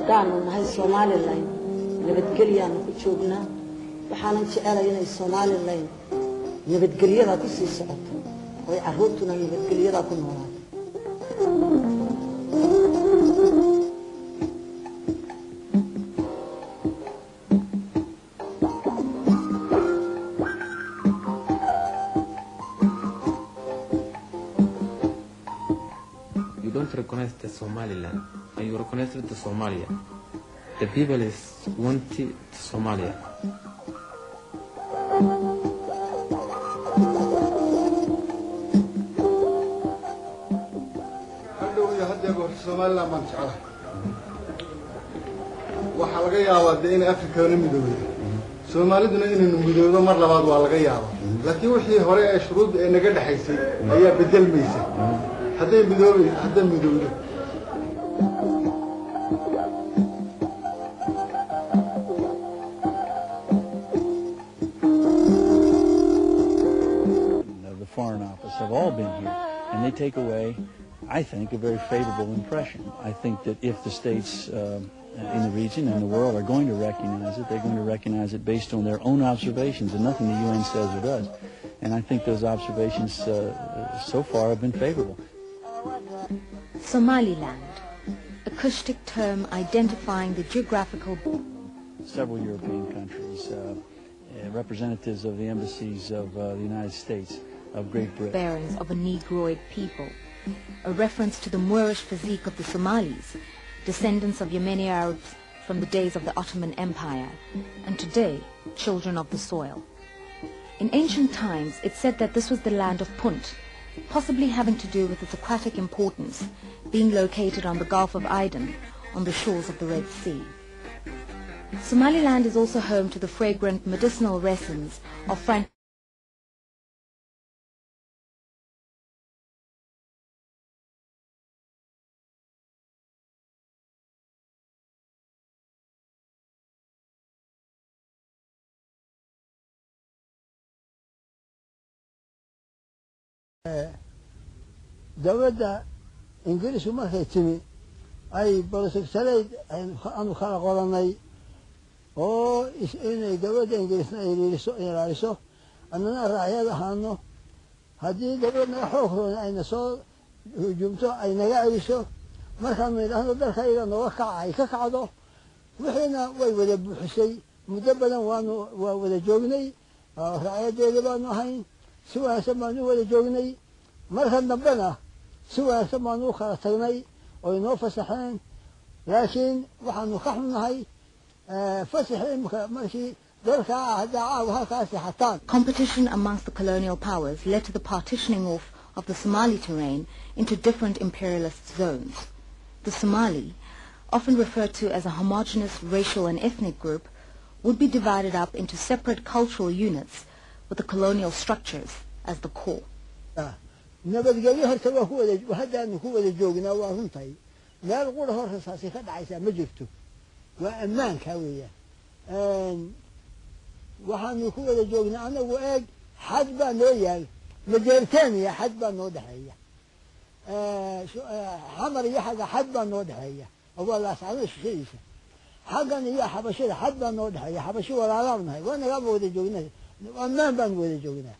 haddaanu nahay Somaliland nabadgelyaanu ku joognaa waxaanan jecelahay inay Somaliland nabadgelyada ku sii socoto oo carruurtuna nabadgelyada ku noolaato. You don't recognize the Somaliland, and you recognize the Somalia. The people is wanted Somalia. Somaliland man jecel waxa laga yaabaa in Afrika ay midowday Soomaaliduna inay midowdo mar labaad waa laga yaabaa laakiin wixii hore ee shuruud ee naga dhaxaysay ayaa bedelmaysa hadday midowdo The Foreign Office have all been here and they take away, I think, a very favorable impression. I think that if the states in the region and the world are going to recognize it, they're going to recognize it based on their own observations and nothing the UN says or does. And I think those observations so far have been favorable. Somaliland, acoustic term identifying the geographical... Several European countries, representatives of the embassies of the United States, of Great Britain. ...bearings of a Negroid people. A reference to the Moorish physique of the Somalis, descendants of Yemeni Arabs from the days of the Ottoman Empire, and today, children of the soil. In ancient times, it's said that this was the land of Punt, possibly having to do with its aquatic importance, being located on the Gulf of Aden, on the shores of the Red Sea. Somaliland is also home to the fragrant medicinal resins of dawladda Ingiriisku markay timi ay boroseksareed aanu kala qoranay oo inay dawladda Ingiriisna ay ilaaliso annana raacyada ahaano haddii dawladna xoog roon ayna soo hujumto ay naga celiso markaanu idhaahno dalka iyaga nooga kaca ay ka kacdo wixiina way wada buuxisay muddo badan waa wada joognay raacyadeeda baanu ahayn si wanaagsan baanu wada joognay markan dambena si wanaagsan baanu kala tagnay oo inoo fasaxeen laakiin waxaanu ka xunnahay fasaxii markii dalka hadda caawa halkaasi xataan. Competition amongst the colonial powers led to the partitioning off of the Somali terrain into different imperialist zones. The Somali, often referred to as a homogeneous racial and ethnic group, would be divided up into separate cultural units with the colonial structures as the core. nabadgelyo horta waa haddaanu ku wada joognaa waa runtahay meel qura hortasaasi ka dhacaysaa ma jirto waa ammaanka weeyaan waxaanu ku wada joognaa anagu eeg xad baa noo yaal majeertaaniya xad baa noo dhexeeya xamar iyo xagga xad baa noo dhexeeya waa laascano shishadiisa xaggan iyo xabashada xad baa noo dhexeeya xabashi walaalaan nahay waa nagaaba wada joognaa ammaan baanu wada joognaa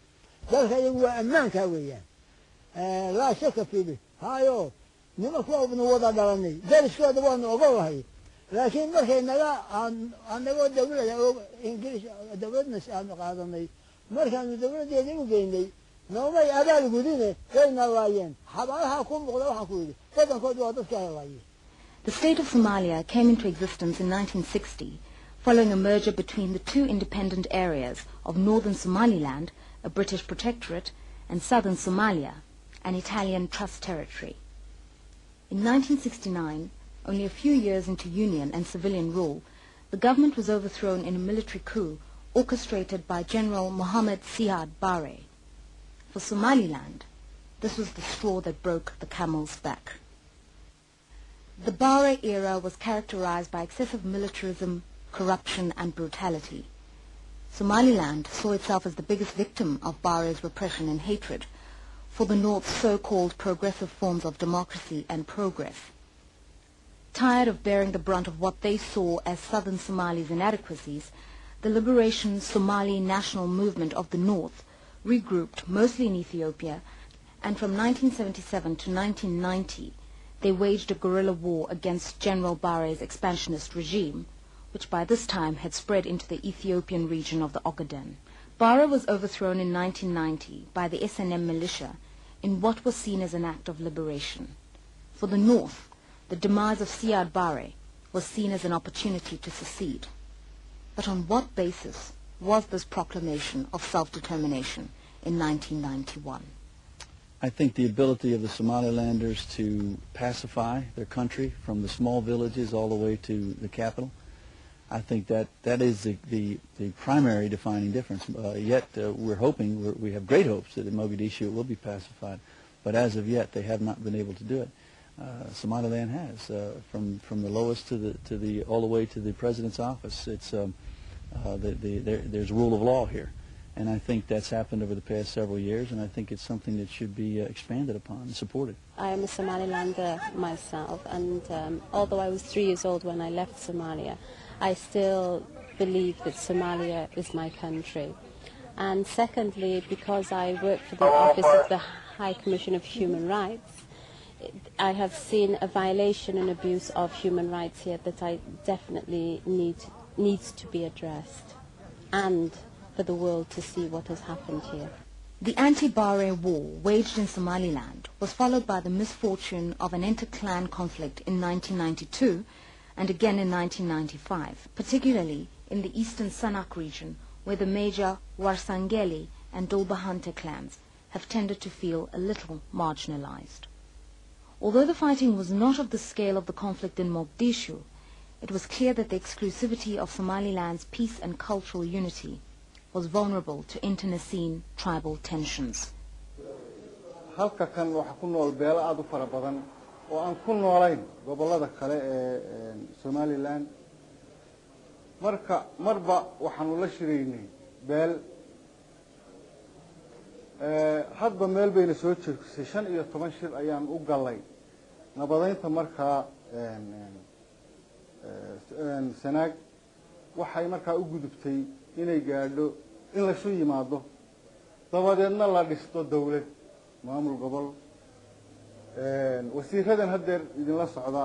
dalka iyagu waa ammaanka weeyaan لا شك فيه هايو نمك وابن وضع دلني درس كده وانا أقوله لكن مركي نلا أنا قد دولة إنجليز دولة نسأل قاعدني مركي الدولة دي مجيني نوما يأذى الجودين كين اللاين حبالها كم بقوله حكولي كذا كده واضح كهلاين. The state of Somalia came into existence in 1960 following a merger between the two independent areas of northern Somaliland, a British protectorate, and southern Somalia, an Italian trust territory. In 1969, only a few years into union and civilian rule, the government was overthrown in a military coup orchestrated by General Mohammed Siad Barre. For Somaliland, this was the straw that broke the camel's back. The Barre era was characterized by excessive militarism, corruption and brutality. Somaliland saw itself as the biggest victim of Barre's repression and hatred for the North's so-called progressive forms of democracy and progress. Tired of bearing the brunt of what they saw as southern Somali's inadequacies, the Liberation Somali National Movement of the North regrouped mostly in Ethiopia, and from 1977 to 1990 they waged a guerrilla war against General Barre's expansionist regime, which by this time had spread into the Ethiopian region of the Ogaden. Barre was overthrown in 1990 by the SNM militia in what was seen as an act of liberation. For the North, the demise of Siad Barre was seen as an opportunity to secede. But on what basis was this proclamation of self-determination in 1991? I think the ability of the Somalilanders to pacify their country from the small villages all the way to the capital, I think that is the primary defining difference. Yet we're hoping, we have great hopes that in Mogadishu it will be pacified, but as of yet they have not been able to do it. Somaliland has, from the lowest to the all the way to the president's office. It's there's rule of law here, and I think that's happened over the past several years, and I think it's something that should be expanded upon and supported. I am a Somalilander myself, and although I was 3 years old when I left Somalia, I still believe that Somalia is my country. And secondly, because I work for the Office of the High Commission of Human Rights, I have seen a violation and abuse of human rights here that I definitely needs to be addressed, and for the world to see what has happened here. The anti-Barre war waged in Somaliland was followed by the misfortune of an inter-clan conflict in 1992 and again in 1995, particularly in the eastern Sanak region, where the major Warsangeli and Dolbahante clans have tended to feel a little marginalized. Although the fighting was not of the scale of the conflict in Mogadishu, it was clear that the exclusivity of Somaliland's peace and cultural unity was vulnerable to internecine tribal tensions. halka kan waxa ku nool beelo aad u fara badan oo aan ku noolayn gobolada kale ee Somaliland marba waxaanu la shiraynay beel hadba meel bayna soo jeegsay 15 shir ayaan u galay nabadaynta markaa sanaag waxay markaa u gudubtay inay gaadho in la soo yimaado dabadeedna la dhisto dawlad maamul gobol wasiiradan hadeer idinla socda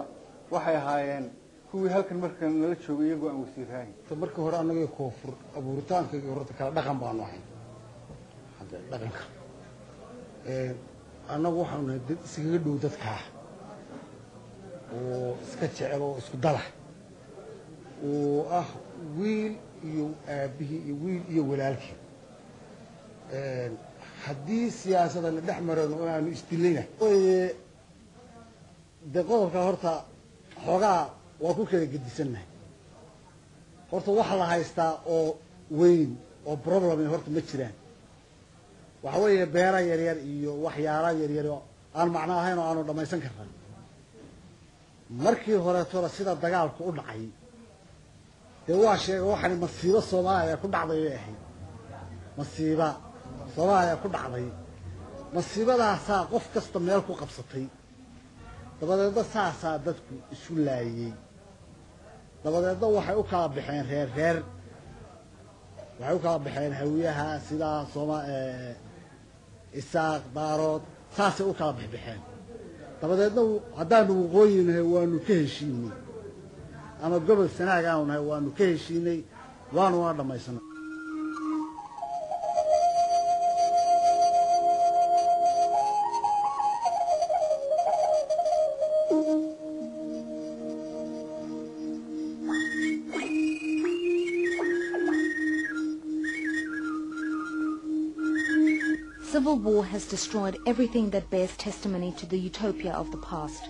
waxay ahaayeen kuwii halkan markan nala joogay iyagu aan wasiirayn markii hore anaga koonfur abuuritaanka iyo horta kala dhaqan baan ahay hadda dhaqanka anagu waxaanu dad iskaga dhow dadka oo iska jecel oo isku dala oo ah wiil iyo aabihi iyo wiil iyo walaalkii haddii siyaasadda la dhex marano oo aanu isdilayna de qodobka horta xoogaa waa ku kala gedisannahay horta waxa la haystaa oo weyn oo problem horta ma jiraan waxa weeye beera yaryar iyo waxyaala yaryar oo aan macno ahayn oo aanu dhamaysan karnaa markii hore tora sida dagaalku u dhacay de waa sheegay waxaan masiibo Soomaaliya ku dhacday ay ahayd masiiba Soomaaliya ku dhacday masiibadaas qof kasta meel ku qabsatay dabadeedna saasa dadku isu laayay dabadeedna waxay u kala baxeen reer waxay u kala baxeen hawiyaha sida Soomaaliya isaaq daarood saasay u kala baxeen dabadeedna haddaanu waqooyinahay waanu ka heshiinay ama gobol Sanaag aanu nahay waanu ka heshiinay waanu dhamaysanay. Civil war has destroyed everything that bears testimony to the utopia of the past,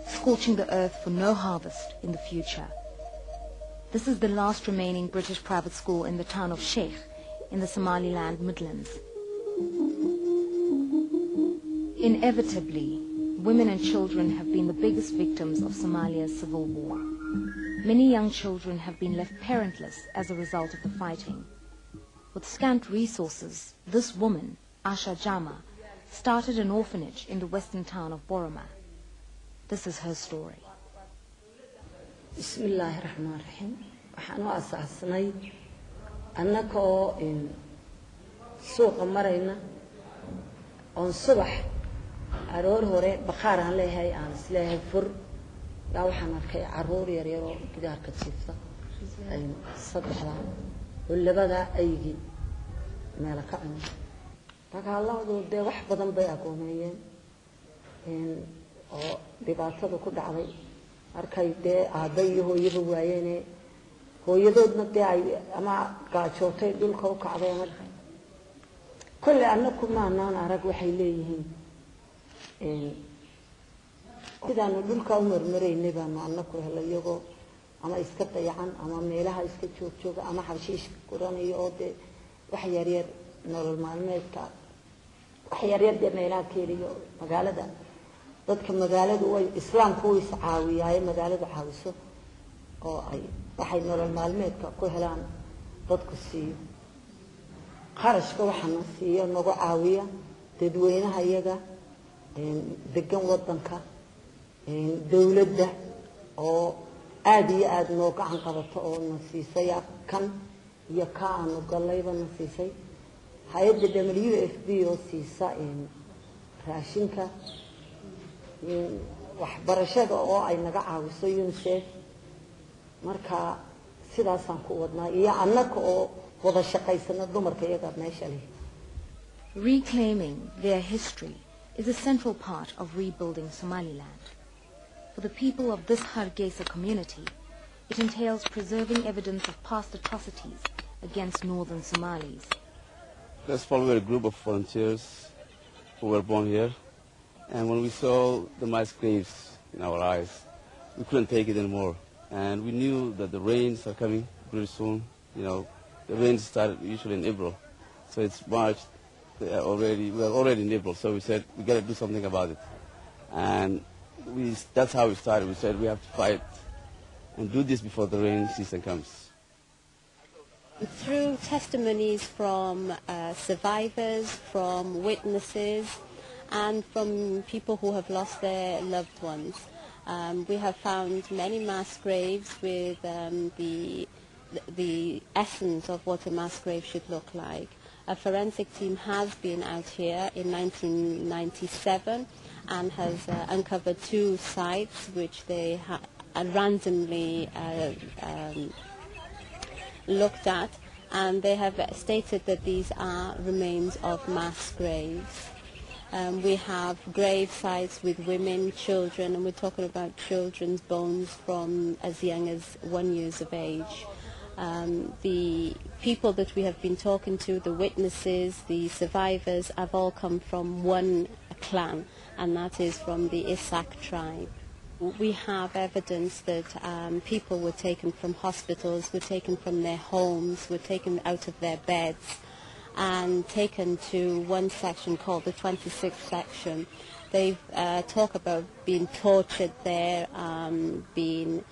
scorching the earth for no harvest in the future. This is the last remaining British private school in the town of Sheikh in the Somaliland Midlands. Inevitably, women and children have been the biggest victims of Somalia's civil war. Many young children have been left parentless as a result of the fighting. With scant resources, this woman, Ashes.Mr Jama, started an orphanage in the western town of Boroma. This is her story. بسم الله الرحمن الرحيم waxaan u asaasnay annagoo suuqa marayna oon subax aroor hore bakhaar aan leeyahay aan isleeyahay fur yaa waxaan arkay caruur yar yar oo gidaarka jiifta saddexda oo labada aygi meel ka cunay dagaaladu dee wax badan bay aqoonayeen oo dhibaatada ku dhacday arkay dee aabba iyo hooyaba waayeen hooyadoodna dee ay ama gaajootay dhulka u kacday ama كل أنا كمان أنا أراك وحيليهن إذا أنا دول كأمر مرين نبى ما أنا كهلا يجو أما إسكت يعن أما ميلها إسكت شوك أما حشيش قراني يود وحيارير نور المعلومات كا وحيارير ده ميلها كيريو مقالة ده ضد كمقالة هو إسلام كويس عاوي هاي مقالة عاوسه أو أي وحي نور المعلومات كا كهلان ضد كسي qarashka waxaan siiyo nagu caawiya dadweynaha iyaga degan wadanka dawladda oo aad iyo aad noo gacan qabato oo nasiisay kan iyo ka aanu galayba nasiisay hay'adda WFP oo siisa raashinka waxbarashada oo ay naga caawiso UNICEF marka sidaasaan ku wadnaa iyo annaka oo Reclaiming their history is a central part of rebuilding Somaliland. For the people of this Hargeisa community, it entails preserving evidence of past atrocities against northern Somalis. That's probably a group of volunteers who were born here, and when we saw the mass graves in our eyes, we couldn't take it anymore. And we knew that the rains are coming pretty soon, you know. The rains started usually in April, so it's March. We're already in April, so we said we got to do something about it, and that's how we started. We said we have to fight and do this before the rain season comes. Through testimonies from survivors, from witnesses, and from people who have lost their loved ones, we have found many mass graves with the essence of what a mass grave should look like. A forensic team has been out here in 1997 and has uncovered 2 sites which they randomly looked at, and they have stated that these are remains of mass graves. We have grave sites with women, children, and we're talking about children's bones from as young as 1 year of age. The people that we have been talking to, the witnesses, the survivors, have all come from one clan, and that is from the Isak tribe. We have evidence that people were taken from hospitals, were taken from their homes, were taken out of their beds, and taken to one section called the 26th section. They talk about being tortured there, being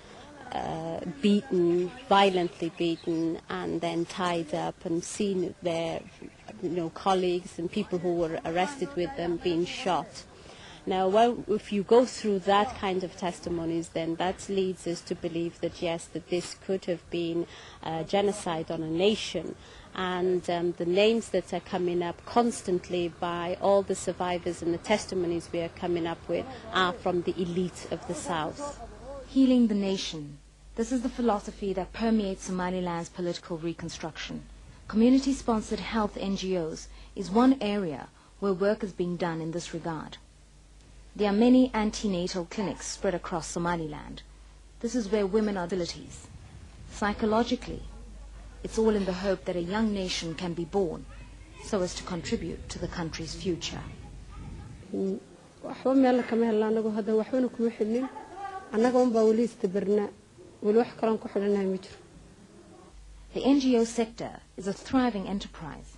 beaten, violently beaten, and then tied up, and seen their colleagues and people who were arrested with them being shot. Now, if you go through that kind of testimonies, then that leads us to believe that yes, that this could have been genocide on a nation. And the names that are coming up constantly by all the survivors and the testimonies we are coming up with are from the elite of the South. Healing the nation. This is the philosophy that permeates Somaliland's political reconstruction. Community-sponsored health NGOs is one area where work is being done in this regard. There are many antenatal clinics spread across Somaliland. This is where women are abilities. Psychologically, it's all in the hope that a young nation can be born so as to contribute to the country's future. The NGO sector is a thriving enterprise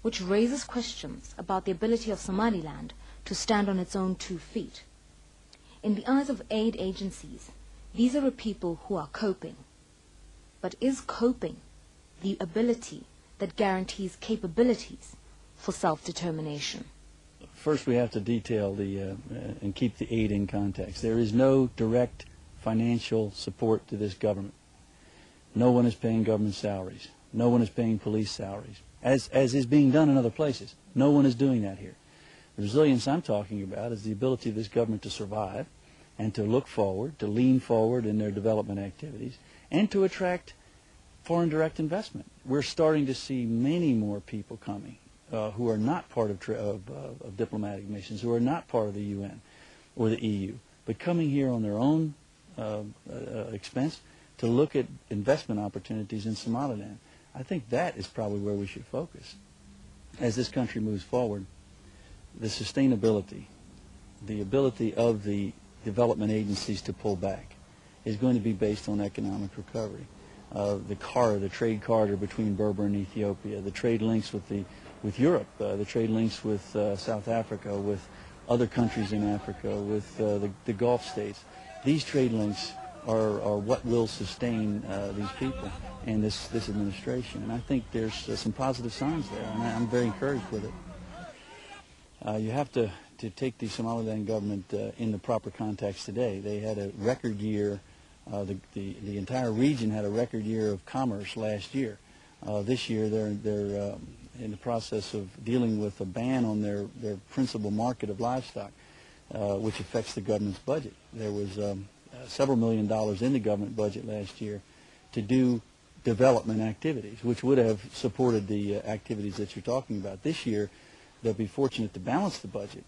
which raises questions about the ability of Somaliland to stand on its own 2 feet. In the eyes of aid agencies, these are a people who are coping. But is coping the ability that guarantees capabilities for self-determination? First, we have to detail and keep the aid in context. There is no direct financial support to this government. No one is paying government salaries. No one is paying police salaries, as is being done in other places. No one is doing that here. The resilience I'm talking about is the ability of this government to survive and to look forward, to lean forward in their development activities, and to attract foreign direct investment. We're starting to see many more people coming who are not part of diplomatic missions, who are not part of the UN or the EU, but coming here on their own expense to look at investment opportunities in Somaliland. I think that is probably where we should focus. As this country moves forward, the sustainability, the ability of the development agencies to pull back is going to be based on economic recovery. The trade corridor between Berber and Ethiopia, the trade links with Europe, the trade links with South Africa, with other countries in Africa, with the Gulf states. These trade links are what will sustain these people and this administration. And I think there's some positive signs there, and I'm very encouraged with it. You have to take the Somaliland government in the proper context today. They had a record year. The entire region had a record year of commerce last year. This year they're in the process of dealing with a ban on their principal market of livestock, which affects the government's budget. There was several $1 million in the government budget last year to do development activities, which would have supported the activities that you're talking about. This year, they'll be fortunate to balance the budget,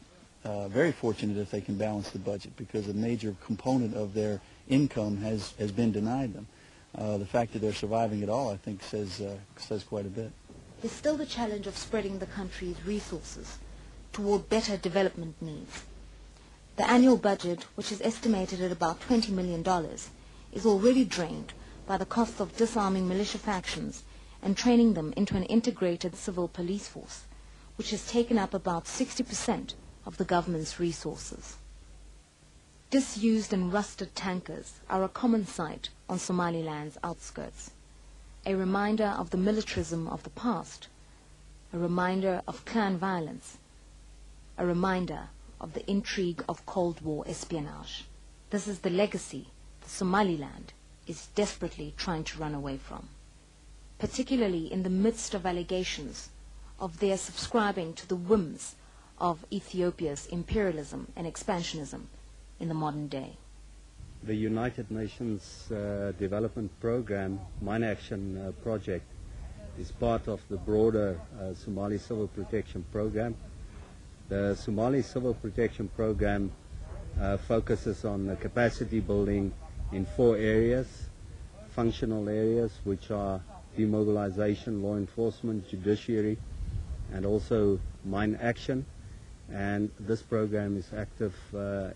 very fortunate if they can balance the budget, because a major component of their income has been denied them. The fact that they're surviving at all, I think, says quite a bit. There's still the challenge of spreading the country's resources toward better development needs. The annual budget, which is estimated at about $20 million, is already drained by the cost of disarming militia factions and training them into an integrated civil police force, which has taken up about 60% of the government's resources. Disused and rusted tankers are a common sight on Somaliland's outskirts, a reminder of the militarism of the past, a reminder of clan violence, a reminder of the intrigue of Cold War espionage. This is the legacy that Somaliland is desperately trying to run away from, particularly in the midst of allegations of their subscribing to the whims of Ethiopia's imperialism and expansionism in the modern day. The United Nations Development Program, Mine Action Project, is part of the broader Somali Civil Protection Program. The Somali Civil Protection Program focuses on capacity building in 4 areas, functional areas, which are demobilization, law enforcement, judiciary, and also mine action. And this program is active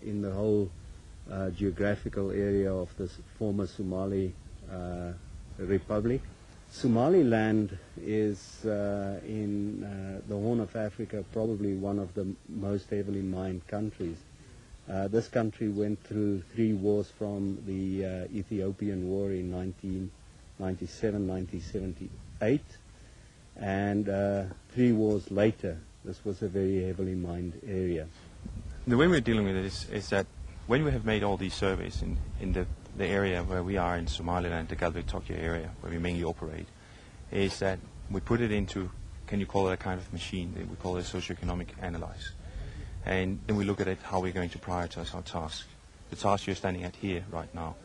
in the whole geographical area of the former Somali Republic. Somaliland is in the Horn of Africa probably one of the most heavily mined countries. This country went through 3 wars from the Ethiopian War in 1997, 1978, and 3 wars later. This was a very heavily mined area. The way we're dealing with it is that when we have made all these surveys in the area where we are in Somaliland, the Galvey-Tokyo area, where we mainly operate, is that we put it into, can you call it a kind of machine? We call it a socioeconomic analysis. And then we look at it, how we're going to prioritize our task. The task you're standing at here right now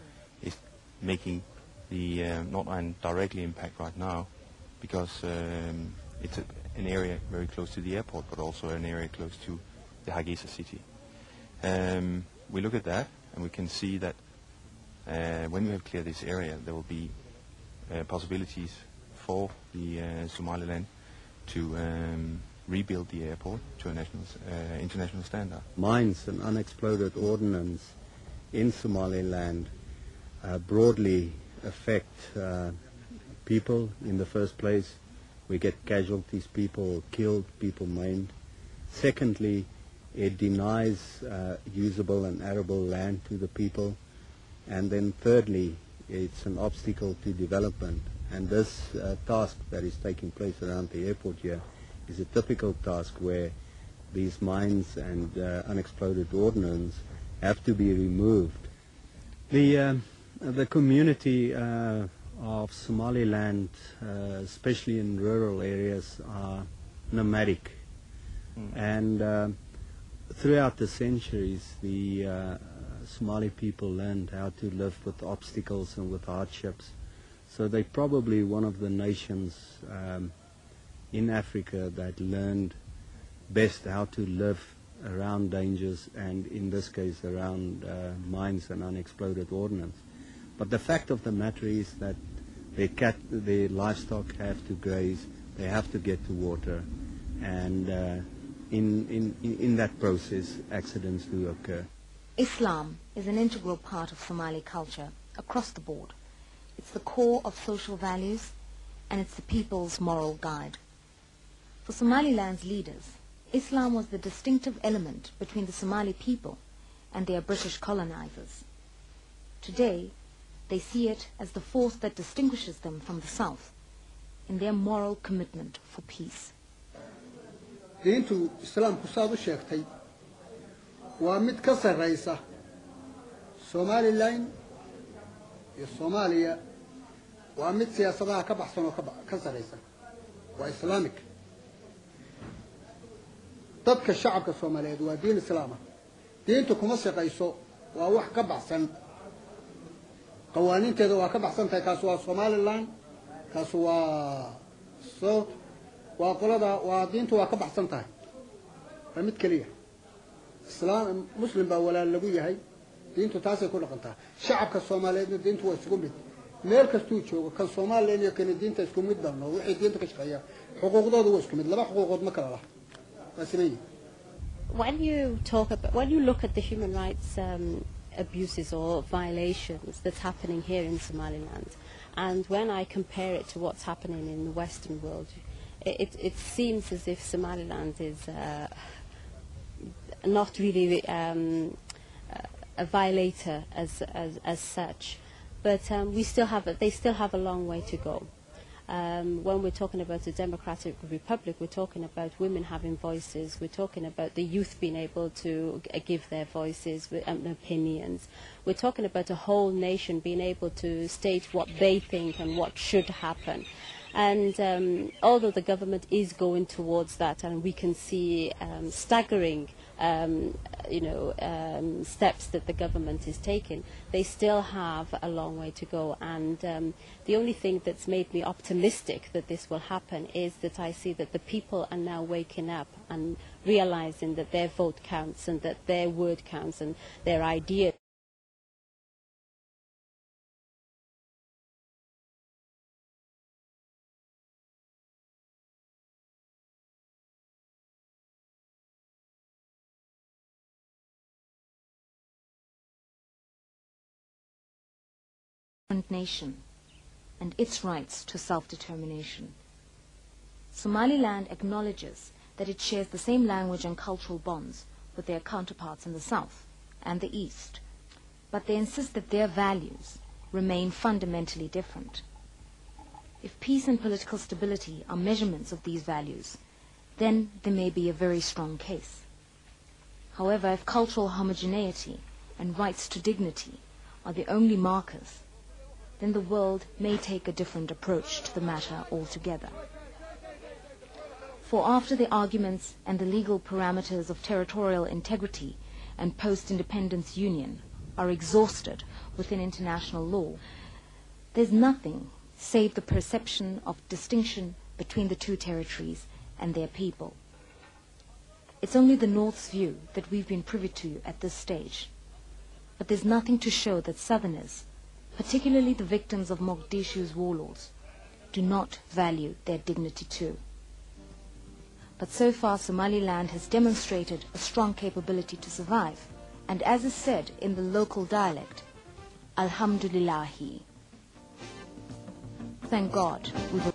is making the, not an directly impact right now, because it's an area very close to the airport, but also an area close to the Hargeisa city. We look at that, and we can see that when we have cleared this area, there will be possibilities for the Somaliland to rebuild the airport to a international standard. Mines and unexploded ordnance in Somaliland broadly affect people in the first place. We get casualties, people killed, people maimed. Secondly, it denies usable and arable land to the people. And then thirdly, it's an obstacle to development. And this task that is taking place around the airport here is a typical task where these mines and unexploded ordnance have to be removed The community of Somaliland, especially in rural areas, are nomadic. And throughout the centuries, the Somali people learned how to live with obstacles and with hardships. So they're probably one of the nations in Africa that learned best how to live around dangers, and in this case around mines and unexploded ordnance. But the fact of the matter is that their livestock have to graze, they have to get to water, and in that process accidents do occur. Islam is an integral part of Somali culture across the board. It's the core of social values, and it's the people's moral guide. For Somaliland's leaders, Islam was the distinctive element between the Somali people and their British colonizers. Today, they see it as the force that distinguishes them from the South in their moral commitment for peace. diintu islaamku saad u sheegtay waa mid ka sarraysa Somaliland iyo Soomaaliya waa mid siyaasadaha ka baxsan oo ka sarraysa waa Islamic dadka shacabka Soomaaliyeed waa diin islaama diintu kuma shaqayso waa wax ka baxsan qawaaniinteeda waa ka baxsan tahay kaas waa Somaliland kaas waa waa qolada waa diintu waa ka baxsan tahay waa mid kaliya islaam muslim baa walaal lagu yahay diintu taasay ku dhaqantaa shacabka Soomaaliyeedna diintu waa isku mid meel kastuu joogo kan Soomaaliland iyo kan diinta isku mid baa wixii diinta ka shaqeeya xuquuqdoodu waa isku mid laba xuquuqood ma kala laha When you look at the human rights abuses or violations that's happening here in Somaliland, and when I compare it to what's happening in the Western world, it seems as if Somaliland is not really a violator as such, but they still have a long way to go. When we're talking about a democratic republic, we're talking about women having voices, we're talking about the youth being able to give their voices and opinions. We're talking about a whole nation being able to state what they think and what should happen. And although the government is going towards that, and we can see staggering steps that the government is taking, they still have a long way to go. And the only thing that's made me optimistic that this will happen is that I see that the people are now waking up and realizing that their vote counts and that their word counts and their idea. Nation and its rights to self-determination. Somaliland acknowledges that it shares the same language and cultural bonds with their counterparts in the South and the East, but they insist that their values remain fundamentally different. If peace and political stability are measurements of these values, then there may be a very strong case. However, if cultural homogeneity and rights to dignity are the only markers, then the world may take a different approach to the matter altogether. For after the arguments and the legal parameters of territorial integrity and post-independence union are exhausted within international law, there's nothing save the perception of distinction between the two territories and their people. It's only the North's view that we've been privy to at this stage, but there's nothing to show that Southerners, particularly the victims of Mogadishu's warlords, do not value their dignity too. But so far Somaliland has demonstrated a strong capability to survive, and as is said in the local dialect, Alhamdulillahi. Thank God we were